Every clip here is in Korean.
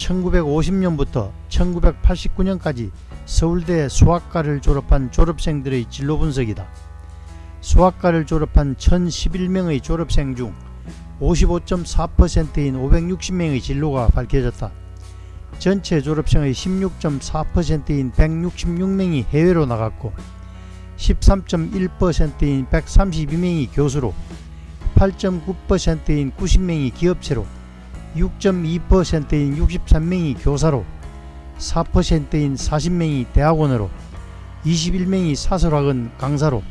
1950년부터 1989년까지 서울대 수학과를 졸업한 졸업생들의 진로 분석이다. 수학과를 졸업한 1011명의 졸업생 중 55.4%인 560명의 진로가 밝혀졌다. 전체 졸업생의 16.4%인 166명이 해외로 나갔고 13.1%인 132명이 교수로, 8.9%인 90명이 기업체로, 6.2%인 63명이 교사로, 4%인 40명이 대학원으로, 21명이 사설학원 강사로,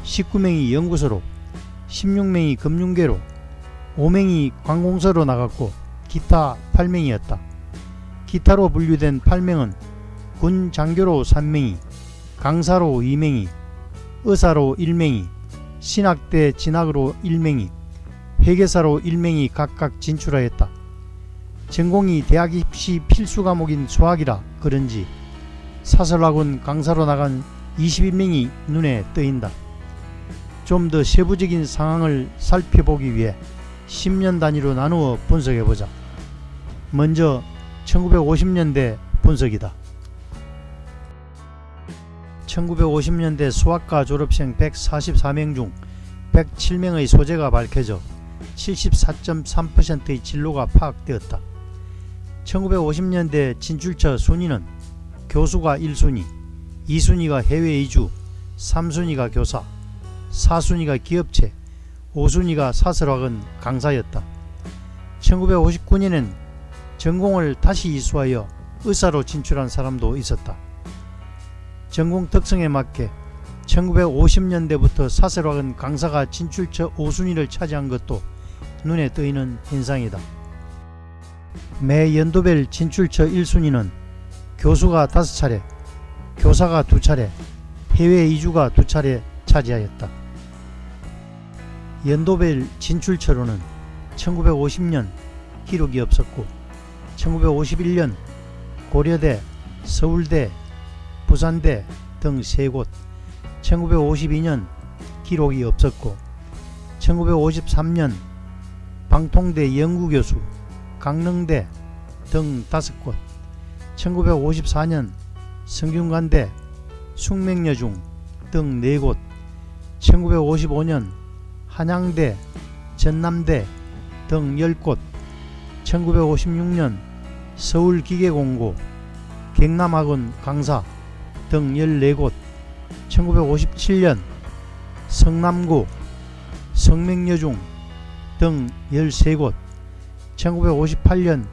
19명이 연구소로, 16명이 금융계로, 5명이 관공서로 나갔고 기타 8명이었다. 기타로 분류된 8명은 군 장교로 3명이, 강사로 2명이, 의사로 1명이, 신학대 진학으로 1명이, 회계사로 1명이 각각 진출하였다. 전공이 대학 입시 필수 과목인 수학이라 그런지 사설학원 강사로 나간 21명이 눈에 뜨인다. 좀 더 세부적인 상황을 살펴보기 위해 10년 단위로 나누어 분석해보자. 먼저 1950년대 분석이다. 1950년대 수학과 졸업생 144명 중 107명의 소재가 밝혀져 74.3%의 진로가 파악되었다. 1950년대 진출처 순위는 교수가 1순위, 2순위가 해외 이주, 3순위가 교사, 4순위가 기업체, 5순위가 사설학원 강사였다. 1959년엔 전공을 다시 이수하여 의사로 진출한 사람도 있었다. 전공 특성에 맞게 1950년대부터 사설학원 강사가 진출처 5순위를 차지한 것도 눈에 뜨이는 현상이다. 매 연도별 진출처 1순위는 교수가 5차례, 교사가 2차례, 해외 이주가 2차례 차지하였다. 연도별 진출처로는 1950년 기록이 없었고 1951년 고려대, 서울대, 부산대 등 3곳, 1952년 기록이 없었고 1953년 방통대 연구교수, 강릉대 등 5곳, 1954년 성균관대, 숙명여중 등 4곳, 1955년 한양대, 전남대 등 10곳, 1956년 서울기계공고, 경남학원 강사 등 14곳, 1957년 성남고, 성명여중 등 13곳, 1958년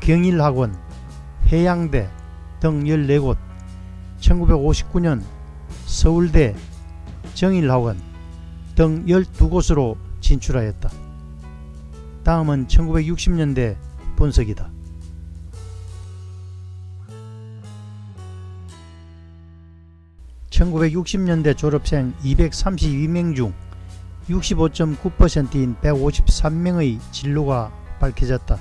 경일학원, 해양대 등 14곳, 1959년 서울대, 정일학원 등 12곳으로 진출하였다. 다음은 1960년대 분석이다. 1960년대 졸업생 232명 중 65.9%인 153명의 진로가 밝혀졌다.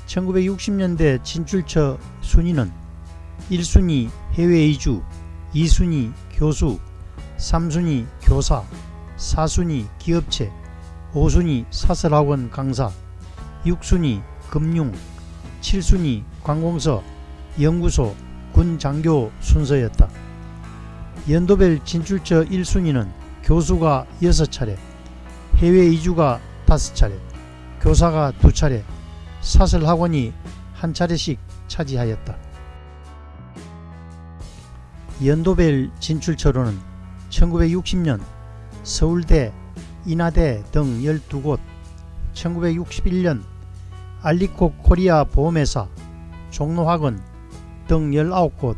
1960년대 진출처 순위는 1순위 해외 이주, 2순위 교수, 3순위 교사, 4순위 기업체, 5순위 사설학원 강사, 6순위 금융, 7순위 관공서, 연구소, 군 장교 순서였다. 연도별 진출처 1순위는 교수가 6차례, 해외 이주가 5차례, 교사가 2차례, 사설학원이 1차례씩 차지하였다. 연도별 진출처로는 1960년 서울대, 인하대 등 12곳, 1961년 알리코 코리아 보험회사, 종로학원 등 19곳,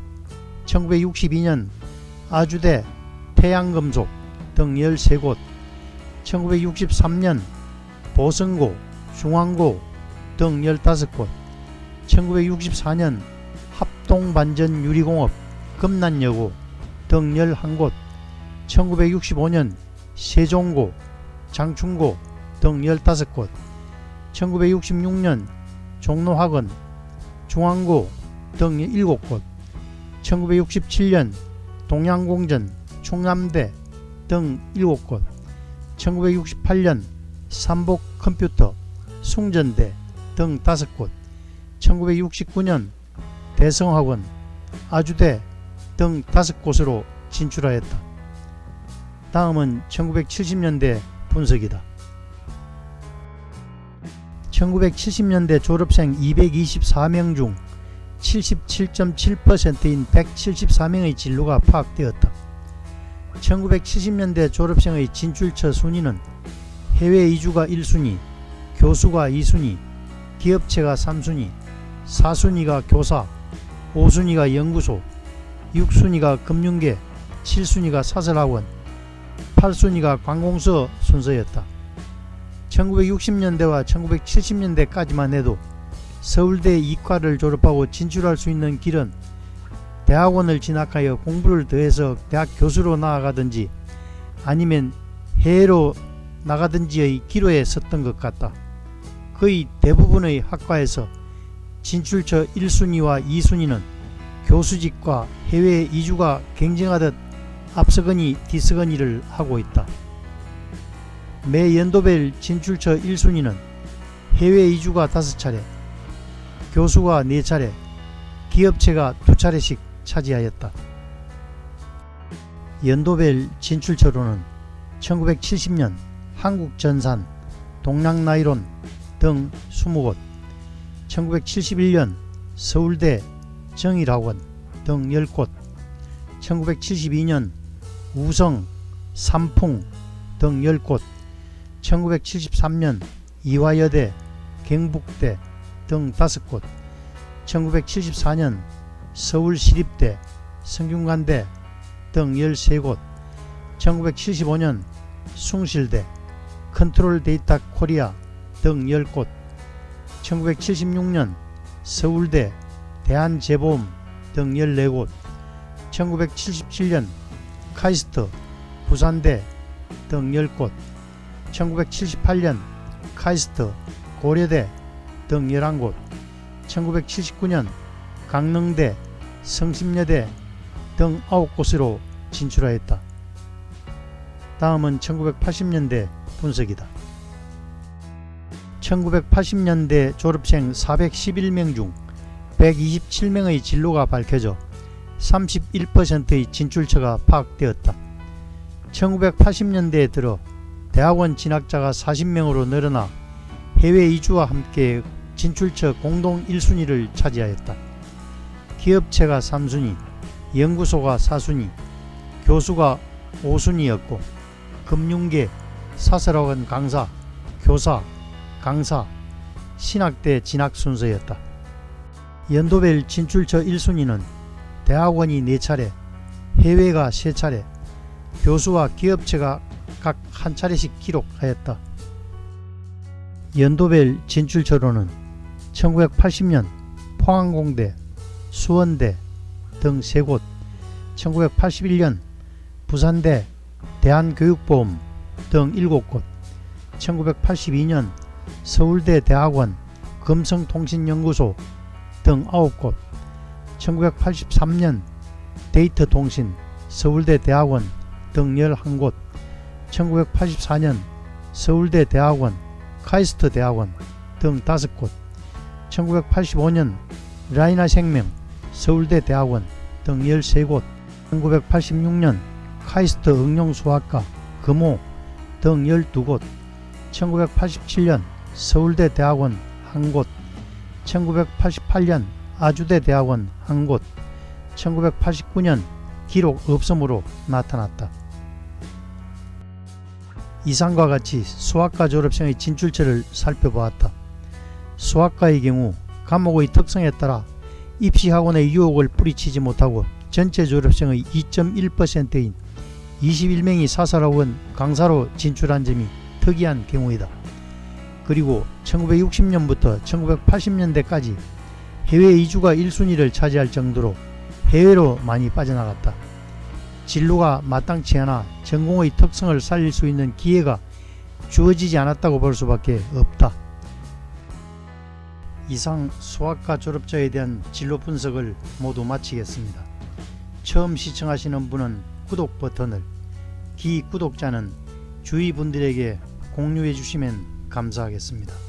1962년 아주대, 태양금속 등 13곳, 1963년 보성고, 중앙고 등 15곳, 1964년 합동반전유리공업, 금난여고 등 11곳, 1965년 세종고, 장충고 등 15곳, 1966년 종로학원, 중앙고 등 7곳, 1967년 동양공전, 충남대 등 7곳, 1968년 삼복컴퓨터, 숭전대 등 5곳, 1969년 대성학원, 아주대 등 5곳으로 진출하였다. 다음은 1970년대 분석이다. 1970년대 졸업생 224명 중 77.7%인 174명의 진로가 파악되었다. 1970년대 졸업생의 진출처 순위는 해외 이주가 1순위, 교수가 2순위, 기업체가 3순위, 4순위가 교사, 5순위가 연구소, 6순위가 금융계, 7순위가 사설학원, 8순위가 관공서 순서였다. 1960년대와 1970년대까지만 해도 서울대 이과를 졸업하고 진출할 수 있는 길은 대학원을 진학하여 공부를 더해서 대학 교수로 나아가든지 아니면 해외로 나가든지의 기로에 섰던 것 같다. 거의 대부분의 학과에서 진출처 1순위와 2순위는 교수직과 해외 이주가 경쟁하듯 앞서거니 뒤서거니를 하고 있다. 매 연도별 진출처 1순위는 해외 이주가 5차례, 교수가 4차례, 기업체가 2차례씩 차지하였다. 연도별 진출처로는 1970년 한국전산, 동락나이론 등 20곳, 1971년 서울대 정일학원 등 10곳, 1972년 우성, 삼풍 등 10곳, 1973년 이화여대, 경북대 등 5곳, 1974년 서울시립대, 성균관대 등 13곳, 1975년 숭실대, 컨트롤데이터 코리아 등 10곳, 1976년 서울대, 대한재보험 등 14곳, 1977년 카이스트, 부산대 등 10곳, 1978년 카이스트, 고려대 등 11곳, 1979년 강릉대, 성심여대 등 9곳으로 진출하였다. 다음은 1980년대 분석이다. 1980년대 졸업생 411명 중 127명의 진로가 밝혀져 31%의 진출처가 파악되었다. 1980년대에 들어 대학원 진학자가 40명으로 늘어나 해외 이주와 함께 진출처 공동 1순위를 차지하였다. 기업체가 3순위, 연구소가 4순위, 교수가 5순위였고 금융계, 사설학원 강사, 교사, 강사, 신학대 진학 순서였다. 연도별 진출처 1순위는 대학원이 4차례, 해외가 3차례, 교수와 기업체가 각 한 차례씩 기록하였다. 연도별 진출처로는 1980년 포항공대, 수원대 등 3곳, 1981년 부산대, 대한교육보험 등 7곳, 1982년 서울대 대학원, 금성통신연구소 등 9곳, 1983년 데이터통신, 서울대 대학원 등 11곳, 1984년 서울대 대학원, 카이스트 대학원 등 5곳, 1985년 라이나생명, 서울대 대학원 등 13곳, 1986년 카이스트 응용수학과, 금호 등 12곳, 1987년 서울대 대학원 1곳, 1988년 아주대 대학원 1곳, 1989년 기록 없음으로 나타났다. 이상과 같이 수학과 졸업생의 진출처를 살펴보았다. 수학과의 경우 과목의 특성에 따라 입시학원의 유혹을 뿌리치지 못하고 전체 졸업생의 2.1%인 21명이 사설학원 강사로 진출한 점이 특이한 경우이다. 그리고 1960년부터 1980년대까지 해외 이주가 1순위를 차지할 정도로 해외로 많이 빠져나갔다. 진로가 마땅치 않아 전공의 특성을 살릴 수 있는 기회가 주어지지 않았다고 볼 수밖에 없다. 이상 수학과 졸업자에 대한 진로 분석을 모두 마치겠습니다. 처음 시청하시는 분은 구독 버튼을, 기구독자는 주위 분들에게 공유해 주시면 감사하겠습니다.